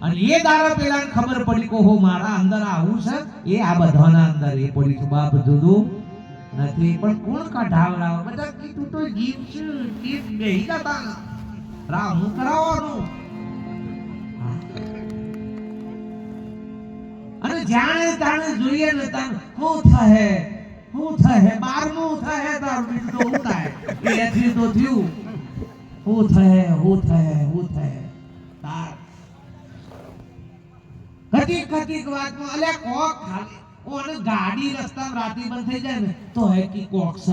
અને એ દારા પેલા ખબર પડી કે હો મારા અંદર આવું છે એ આ બધાના અંદર એ પડી છે બાપ જુદું નથી પણ કોણ કઢાવડાવ બધા કીધું તો જીવ છે જીવ બેહી જતા રામ હું કરાવવાનું અને જાણે તાણે જોઈએ ને તાણ હું થહે 12મું થહે તાર બીજું તો હું થાય એથી તો થયું હું થહે તાર કટીક વાતમાં અલે કોક ખાલી ઓને ગાડી રસ્તામાં રાતી બંધ થઈ જાય ને તો હે કી કોક્સ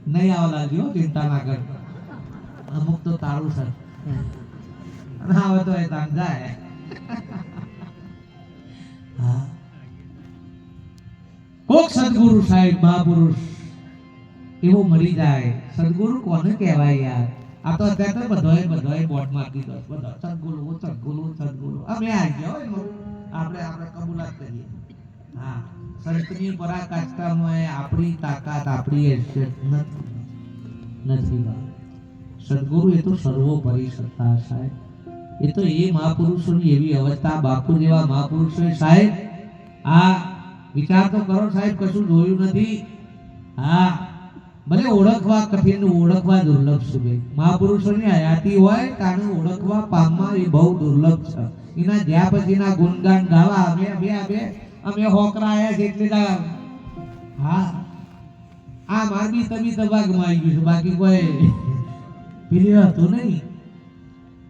નહીં આવવા લાગ્યો ચિંતા ના કર અમુક તો તારું છે અને હવે તો એ તામ જાય કોક સદગુરુ સાહેબ મહાપુરુષ એવો મળી જાય સદગુરુ કોને કહેવાય યાર આ તો અત્યારે બધાએ બોટ મારી દીધો બધા સદગુરુ અમે આ ગયો આપણે કબૂલાત કરીએ હા સંતની પરાકાષ્ઠામાં આપણી તાકાત આપણી હેસિયત નથી સદગુરુ એ તો સર્વોપરી સત્તા સાહેબ એ તો એ મહાપુરુષોની એવી અવસ્થા બાપુ જેવા મહાપુરુષો સાહેબ આ વિચાર તો કરો સાહેબ કશું જોયું નથી હા ભલે ઓળખવા કઠિન ઓળખવા દુર્લભ છે ભાઈ મહાપુરુષોની હયાતી હોય તાને ઓળખવા પામવા એ બહુ દુર્લભ છે એના જ્યાં પછીના ગુણગાન ગાવા અમે હોકરાયા છે એટલે હા આ મારબી તબી તબાગમાં આવી ગયું છે બાકી કોઈ પેલી હતું નહીં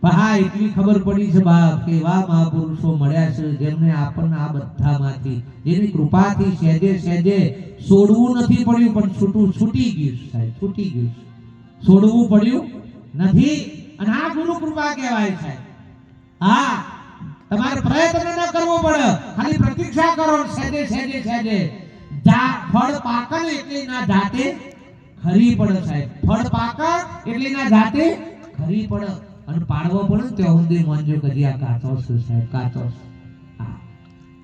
પણ હા એટલી ખબર પડી છે બાપ કે એવા મહાપુરુષો મળ્યા છે જેમને આપણને આ બધામાંથી જેની કૃપાથી સહેજે છોડવું નથી પડ્યું પણ છૂટી ગયું સાહેબ છૂટી ગયું છોડવું પડ્યું નથી અને આ ગુરુ કૃપા કહેવાય છે હા તમારે પ્રયત્ન ન કરવો પડે ખાલી પ્રતીક્ષા કરો સહેજે ફળ પાકલ એટલે ના જાતે ખરી પડે સાહેબ ફળ પાકલ એટલે ના જાતે ખરી પડે અને પાડવો પડે ત્યાં સુધી મંજો કદી આ કાચો છે સાહેબ કાચો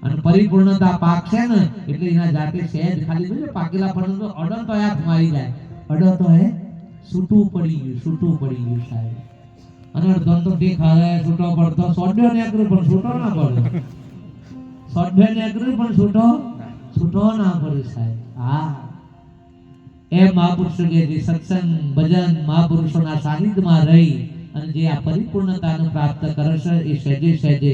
અને પરિપૂર્ણતા પાકશે ને એટલે એના જાતે સહેજ ખાલી જોજો પાકેલા પણ તો અડો તો હાથ મારી જાય અડો તો હે છૂટું પડી ગયું સાહેબ અને અડધો તો દેખાય છૂટો પડતો સોડ્યો ને અગ્ર પણ છૂટો ના પડે સોડ્યો ને અગ્ર પણ છૂટો ના પડે સાહેબ હા એ મહાપુરુષો જે સત્સંગ ભજન મહાપુરુષોના સાનિધ્યમાં રહી અને જે આ પરિપૂર્ણતાને પ્રાપ્ત કરે છે એ સહેજે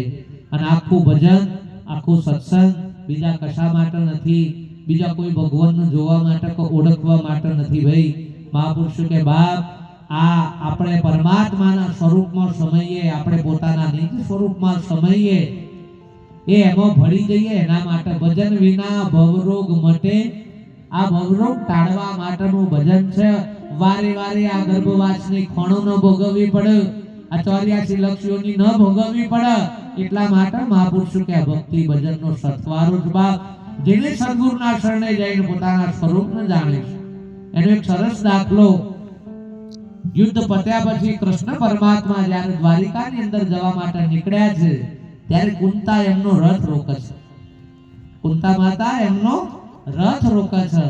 અને આખું ભજન આખું સત્સંગ બીજા કશા માટે નથી બીજા કોઈ ભગવાનને જોવા માટે કે ઓળખવા માટે નથી ભાઈ મહાપુરુષો કે બાપ આ આપણે પરમાત્માના સ્વરૂપમાં સમયે, આપણે પોતાના નિજ સ્વરૂપમાં સમયે એ એમાં ભળી જઈએ, એના માટે ભજન વિના ભવરોગ મટે. આ ભવરોગ ટાળવા માટેનું ભજન છે. વારે વારે આ ગર્ભવાસની ખોણો ન ભોગવવી પડે, આ 84 લક્ષીઓની ન ભોગવવી પડે. એટલા માટે મહાપુરુષો કે ભક્તિ ભજનનો સત્વારો જ બાપ, જેને સદગુરુના શરણે જઈને પોતાના સ્વરૂપને જાણે છે. એનો એક સરસ દાખલો, યુદ્ધ પત્યા પછી કૃષ્ણ પરમાત્મા જ્યારે દ્વારિકાની અંદર જવા માટે નીકળ્યા છે ત્યારે કુંતા એમનો રથ રોકે છે. કુંતા માતા એમનો રથ રોકે છે.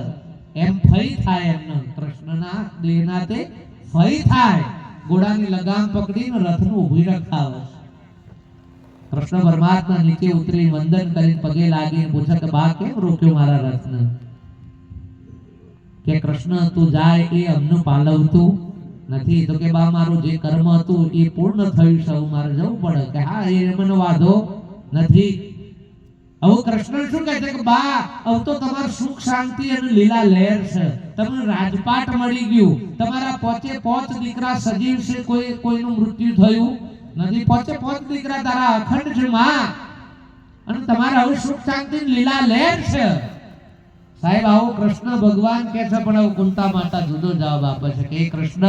એમ ફઈ થાય, એમનો કૃષ્ણના દેહના તે ફઈ થાય. ઘોડાની લગામ પકડીને રથનું ઊભી રખાવે છે. કૃષ્ણ પરમાત્મા નીચે ઉતરી વંદન કરીને પગે લાગીને પૂછે કે બા કેમ રોક્યો મારા રથને? કે કૃષ્ણ તું જાય એ અમનું પાલવતું નથી. તો કે બા મારું જે કર્મ હતું એ પૂર્ણ થયું છે, મારે જવું પડે. કે હા, એ મને વાંધો નથી. હવે કૃષ્ણ શું કહે છે કે બા હવે તો તમારું સુખ શાંતિ અને લીલા લહેર છે, તમને રાજપાટ મળી ગયું, તમારા પોચે પોચ દીકરા સજીવ છે, કોઈનું મૃત્યુ થયું નથી. પોચે પોચ દીકરા તારા અખંડ છે માં, અને તમારા હવે સુખ શાંતિ લીલા લહેર છે. સાહેબ આવો કૃષ્ણ ભગવાન કે છે, પણ હવે કુંતા માતા જુદો જવાબ આપે છે કે કૃષ્ણ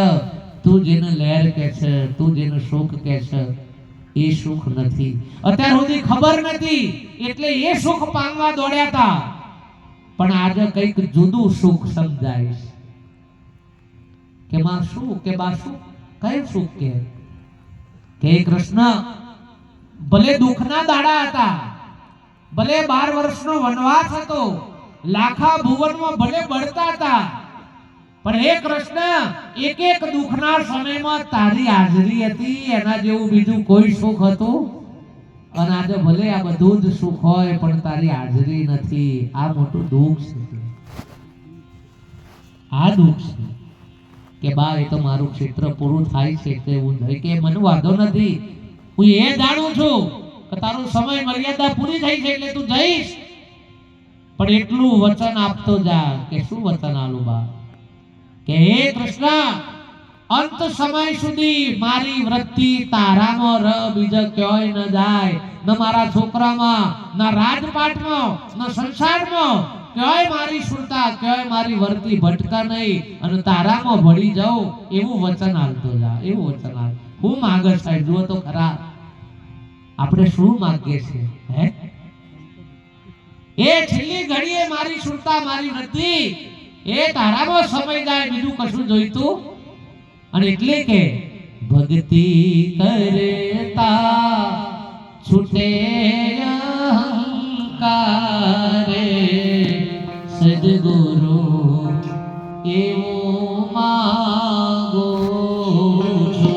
તું જેને લહેર કે છે, તું જેને સુખ કે છે એ સુખ નથી. અત્યાર સુધી ખબર નથી એટલે એ સુખ પામવા દોડ્યા હતા, પણ આજે કંઈક જુદું સુખ સમજાય કે માં શું કે બા શું કયું સુખ કે કૃષ્ણ ભલે દુઃખના દાડા હતા, ભલે 12 વર્ષનો વનવાસ હતો, લાખા ભુવનમાં ભલે બળતા હતા, પણ હે કૃષ્ણ એક એક દુઃખના સમયમાં તારી હાજરી હતી, એના જેવું બીજું કોઈ સુખ હતું. અને આજે ભલે આ બધું જ સુખ હોય પણ તારી હાજરી નથી. આ મોટું દુઃખ છે. આ દુઃખ છે કે બા એ તો મારું ક્ષેત્ર પૂરું થાય છે એટલે હું જઈ કે મને વાંધો નથી, હું એ જાણું છું કે તારું સમય મર્યાદા પૂરી થઈ છે એટલે તું જઈશ, પણ એટલું વચન આપતો જા. કે શું વચન આલું બા? કે હે કૃષ્ણ અંત સમય સુધી મારી વૃત્તિ તારામાં ર બીજા ક્યાંય ન જાય, ન મારા છોકરામાં, ન રાજપાટમાં, ન સંસારમાં ક્યાંય મારી સુરતા, ક્યાંય મારી વર્તી ભટકા નહીં, અને તારામાં ભળી જાઉં એવું વચન આલતો જા. એવું વચન આલ. હું માંગે સાહેબ જુઓ તો ખરા, આપણે શું માંગીએ છીએ? હે એ છેલ્લી ઘડીએ મારી સુરતા, મારી વૃત્તિ એ તારામાં સમય જાય, બીજું કશું જોઈતું. અને એટલે કે ભક્તિ કરતા છૂટે અહંકારે, સદગુરુ એવું માંગો છું.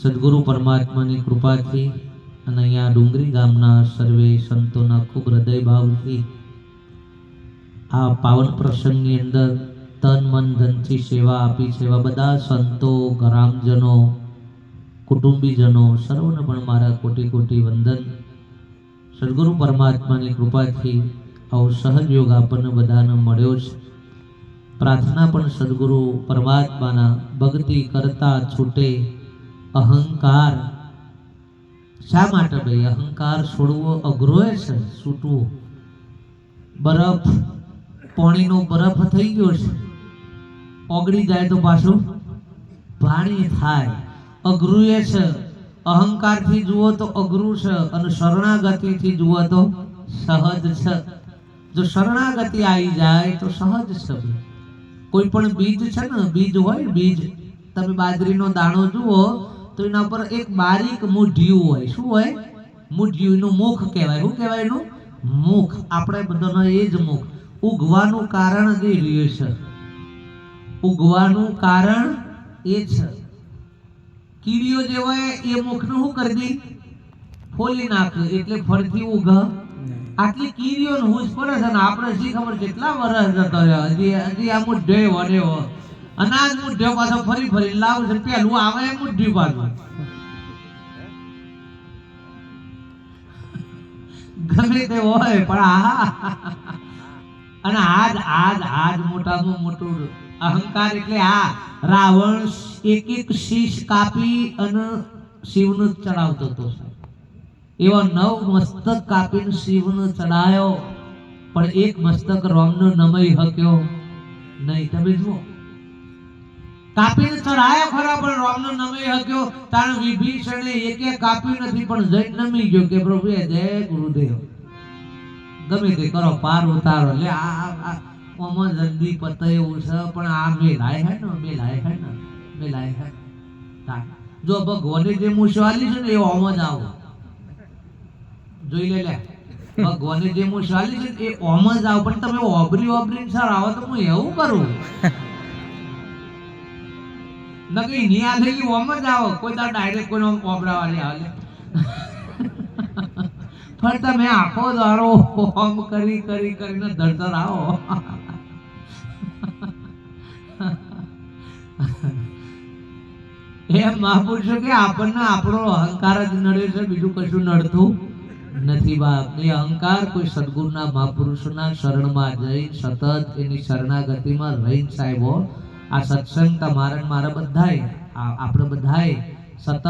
સદગુરુ પરમાત્માની કૃપાથી અને અહીંયા ડુંગરી ગામના સર્વે સંતોના ખૂબ હૃદય ભાવથી આ પાવન પ્રસંગની અંદર તન મન ધનથી સેવા આપી છે એવા બધા સંતો, ગ્રામજનો, કુટુંબીજનો સર્વને પણ મારા કોટી કોટી વંદન. સદગુરુ પરમાત્માની કૃપાથી આવો સહયોગ આપણને બધાને મળ્યો છે. પ્રાર્થના પણ સદગુરુ પરમાત્માના ભક્તિ કરતા છૂટે અહંકાર. શા માટે ભાઈ અહંકાર છોડવો અઘરો છે, છૂટવો. બરફ, પાણીનો બરફ થઈ ગયો છે, ઓગળી જાય તો પાછું વાણી થાય. અઘરું એ છે, અહંકારથી જુઓ તો અઘરું છે અને શરણાગતિથી જુઓ તો સહજ છે. જો શરણાગતિ આવી જાય તો સહજ છે. કોઈ પણ બીજ છે ને, બીજ હોય બીજ, તમે બાજરીનો દાણો જુઓ તો એના પર એક બારીક મૂઢિયું હોય. શું હોય? મૂઢિયું. એનું મુખ કહેવાય. શું કહેવાય એનું? મુખ. આપણે બધાનો એ જ મુખ. ઉગવાનું કારણ જે રહ્યું છે, ઉગવાનું કારણ એ છે. કીડીઓ જે હોય એ મુખનું શું કરી દે? ફોલી નાખે એટલે ફરતી ઉગ. આટલી કીડીઓનું હુશ પડે છે ને આપણે શી ખબર કેટલા વર્ષ જતો રહ્યો. હજી આ મુઢ્યો વડ્યો અનાજ મુઢ્યો પાછો ફરી ફરી લાવું છે. પેલું આવે એ મુઢ્યું પાછું ગમે તે હોય પણ અને આજ મોટામાં મોટું અહંકાર. એટલે આ રાવણ એક એક શીશ કાપી અને શિવને ચડાવતો હતો. એવો 9 મસ્તક કાપીને શિવને ચડાયો પણ એક મસ્તક રામનો નમઈ હક્યો નહીં. તમે જુઓ, કાપીને ચડાયો ખરા પણ રામનો નમઈ હક્યો. તાણ વિભીષણે એકે કાપ્યું નથી પણ જઈને નમી ગયો કે પ્રભુ જય ગુરુદેવ, ગમે તે કરો પાર ઉતારો. લે આ ઓમાં જલ્દી પતે એવું છે પણ આ મેલાય હે ને. જો ભગવાને જે મુશવાલી છે ને એ ઓમાં જ આવો. જોઈ લે ભગવાને જે મુશવાલી છે એ ઓમાં જ આવો. પણ તમે ઓબરી સર આવો તો હું એવું કરું નકી ની આલેલી ઓમાં જ આવો. કોઈ તાર ડાયરેક્ટ કોઈનો ઓબરા વાળી આવે પણ તમે આખો દાડો ઓમ કરીને ધડધડ આવો. એ મહાપુરુષો કે આપણને આપણો અહંકાર જ નડે છે, બીજું કશું નડતું નથી. બાપ એ અહંકાર કોઈ સદગુરુના મહાપુરુષોના શરણમાં જઈ સતત એની શરણાગતિમાં રહીને સાહેબો આ સત્સંગ તમારા મારા બધાય આપણે બધાય સતત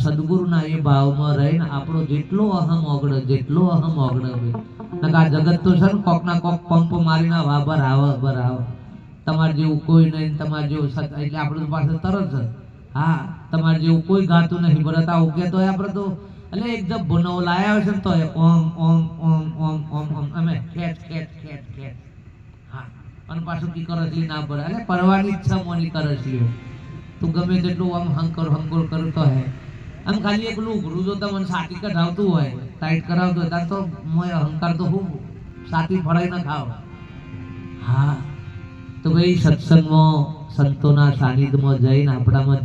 સદગુરુના એ ભાવમાં રહીને આપણો જેટલો અહમ ઓગળે આ જગત તો છે ને કોકના કોક પંપ મારીને બરાબર તમારે જેવું કોઈ નહીં, તમારે જેવું એટલે આપણે પાસે તરત જ હા તમારે જેવું કોઈ ગાતું નહીં. ભરત આવું કે તો આપણે તો એટલે એકદમ ભૂનો લાયા છે ને તો ઓમ ઓમ ઓમ ઓમ ઓમ ઓમ અમે ખેચ હા અને પાછું કી કરસલી ના પડે એટલે પરવાની ઈચ્છા મોની કરસલીઓ તું ગમે તેટલું આમ હંકોર કરતો હે આમ ખાલી એકલું ઉઘરું જો તમને સાથી કઢાવતું હોય, ટાઈટ કરાવતું હોય તાર તો મોય અહંકાર તો હું સાથી ફળાઈ ન ખાવ. હા તો ભાઈ સત્સંગમાં સંતોના સાનિધ્યમાં જઈને આપણામાં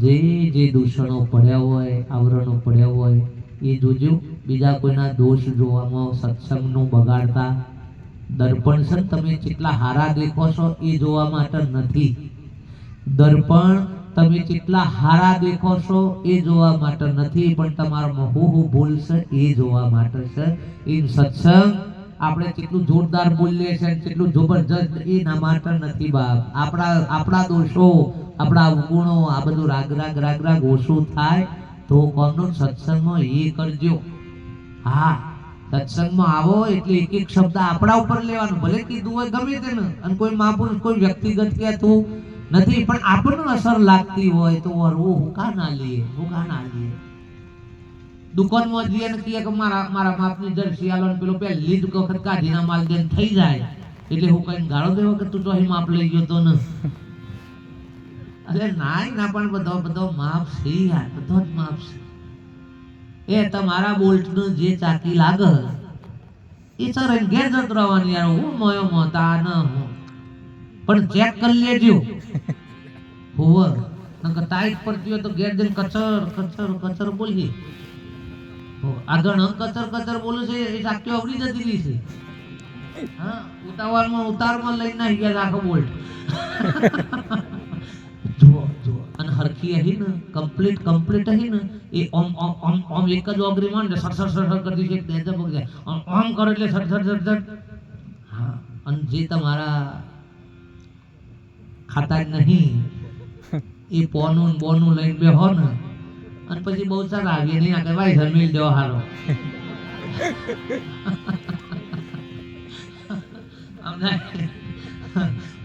જે દૂષણો પડ્યા હોય, આવરણો પડ્યા હોય એ જોજો. બીજા કોઈના દોષ જોવામાં સત્સંગનું બગાડતા. દર્પણ છે તમે કેટલા હારા દેખો છો એ જોવા માટે નથી. દર્પણ તમે કેટલા હારા દેખો છો એ જોવા માટે નથી, પણ તમારામાં હું ભૂલ છે એ જોવા માટે છે. એ સત્સંગ આપણે કેટલું જોરદાર બોલીએ છીએ કેટલું જબરજસ્ત એના માટે નથી બાપ. આપણા દોષો, આપણા અવગુણો આ બધું રાગ ઓછું થાય તો કોમનો સત્સંગમાં એ કરજો. હા સત્સંગમાં આવો એટલે એક એક શબ્દ આપણા ઉપર લેવાનું, ભલે કીધું હોય ગમે તેને. અને કોઈ મહાપુરુષ કોઈ વ્યક્તિગત કહેતું નથી પણ આપણને અસર લાગતી હોય તો હું કા ના લઈએ. દુકાનમાં જઈએ ને કહીએ કે મારા માપની જર્સી આલો ને પેલો પહેલી જ વખત કાઢીના માલ દેન થઈ જાય એટલે હું કઈ ગાળો દેવો કે તું તો અહીં માપ લઈ ગયો તો ને. અરે ના પણ બધો માપ છે યાર, બધો જ માપ છે. એ તમારા બોલ્ટનું જે ચાકી લાગે એ સર ઘેર જત રહેવાની યાર. હું મોયો મોતા ન હું પણ ચેક કરી લેજો હોવર નકર ટાઈટ પડતી હોય તો ઘેર જઈને કચર બોલીએ. આગળ કચર બોલે છે એ ચાકી અવડી જતી રહી છે. હા ઉતારમાં લઈને નાખી ગયા આખો બોલ્ટ. જુઓ અને હરખી અહીં ને કમ્પ્લીટ અહીં ને એ ઓમ એક જ ઓગરી માં ને સર કરી દે છે. ઓમ કરો એટલે સર. હા અને જે તમારા ખાતા નહીં એ બોનું લઈને બેહો ને અને પછી બહુ સારા આવીએ નહીં આગળ ભાઈ જમીન દેવો હારો.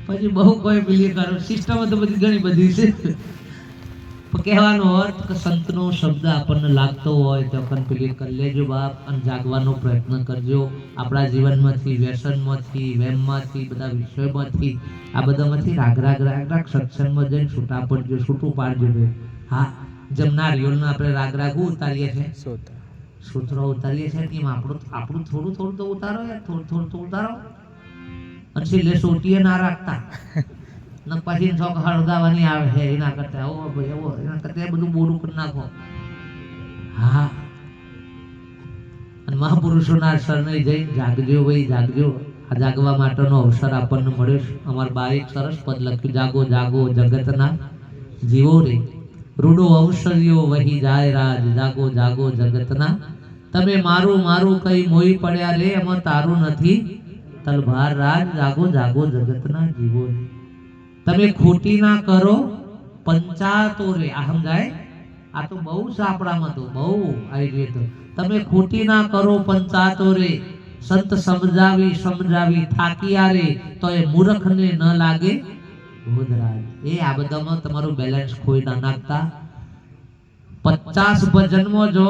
પછી બહુ કોઈ પેલી કરો સિસ્ટમ તો બધી ઘણી બધી છે. કહેવાનો અર્થ કે સંતનો શબ્દ આપણને લાગતો હોય તો પણ પેલી કરી લેજો બાપ અને જાગવાનો પ્રયત્ન કરજો. આપણા જીવનમાંથી, વ્યસનમાંથી, વેમમાંથી, બધા વિષયોમાંથી, આ બધામાંથી રાગ સત્સંગમાં જઈને છૂટા પડજો, છૂટું પાડજો ભાઈ. હા, જેમ નારિયેળને આપણે રાગ ઉતારીએ છીએ, સૂત્રો ઉતારીએ છીએ, એમ આપણું થોડું તો ઉતારો યાર, થોડું તો ઉતારો. અને છેલ્લે સોટીએ ના રાખતા ને પછી શોખ હળગાવાની આવે છે, એના કરતા એવો ભાઈ એવો, એના કરતા બધું બોલું કરી નાખો. હા, અને મહાપુરુષોના શરણે જઈ જાગજો ભાઈ, જાગજો. આ જાગવા માટેનો અવસર આપણને મળ્યો. અમારા બા એક સરસ પદ લખ્યું, જાગો જાગો જગતના જીવો રે, રૂડો અવસર્યો વહી જાય રાજ, જાગો જાગો જગતના તમે મારું મારું કઈ મોઈ પડ્યા રે, એમાં તારું નથી તલભાર રાજ, જાગો જાગો જગતના જીવો રે. તમે ખોટી ના કરો પંચાતો રે. આ સમજાય? આ તો બહુ સાપડામાં તો બહુ આવી તો. તમે ખોટી ના કરો પંચાતો રે, સંત સમજાવી થાકિયા રે, તો એ મૂર્ખને ન લાગે બોધરાજ. એ આ બધામાં તમારું બેલેન્સ ખોઈ ના નાખતા. 50 ભજનમાં જો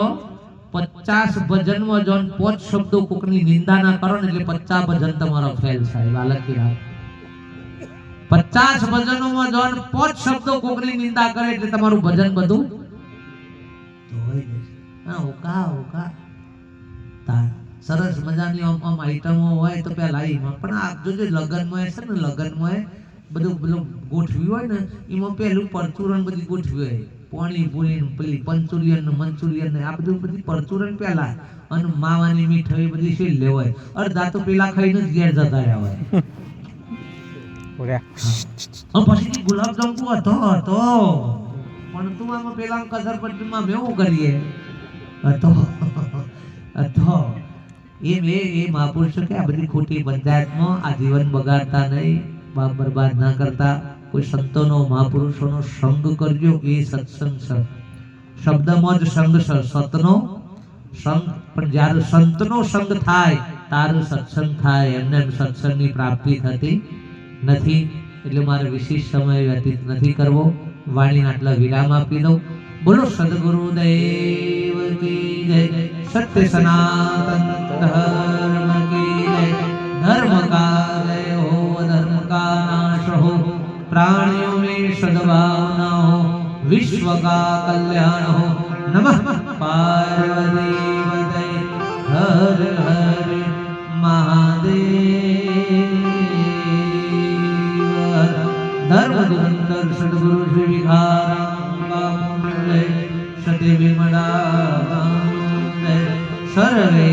50 ભજનમાં જો 5 શબ્દો કોકની નિંદા ના કરો ને એટલે 50 ભજન તમારો ફેલ થાય. વાલકી રામ 50 ભજનોમાં જો 5 શબ્દો કોકની નિંદા કરે એટલે તમારું ભજન બધું ધોઈ જશે. હા, ઓકા તાર સરસ મજાની આમ આઈટમો હોય તો પેલા એમાં પણ આ જોજો લગનમાં છે ને, લગનમાં બધું પેલું ગોઠવ્યું હોય ને, એમાં પેલું પરચુરણ બધી ગોઠવી હોય, પાણી પૂરી પેલી પંચુરિયન ને મંચુરિયન ને આ બધું બધી પરચુરણ પેલા, અને માવાની મીઠાઈ બધી શેલ લેવાય. અડધા તો પેલા ખાઈને જ ઘેર જતા રહ્યા હોય. પછી ગુલાબ જાંબુ હતો પણ તું આમાં પેલા કસર પટ્ટીમાં મેવું કરીએ હતો એ મહાપુરુષો કે આ બધી ખોટી પંચાયતમાં આ જીવન બગાડતા નહીં, બાપ બરબાદ ના કરતા. કોઈ સંતોનો મહાપુરુષોનો સંગ કરજો, એ સત્સંગ છે. શબ્દમાં જ સંગ છે, સતનો સંગ. પણ જ્યારે સંતનો સંગ થાય તારો સત્સંગ થાય, એમને સત્સંગની પ્રાપ્તિ થતી નથી. એટલે મારે વિશેષ સમય વ્યતીત નથી કરવો. વાણીના આટલા વિરામ આપી દઉં. બોલો સદગુરુદેવ કી જય. સત્ય સનાતન ધર્મ કી જય. ધર્મ કા જય હો, ધર્મ કા નાશ હો, प्राणियों में सद्भावना हो, विश्व का कल्याण हो. नमः पार्वती पते हर हर महादेव. धर्म धुरंधर सद्गुरु श्री विहाराम सत्य विमला सर्वे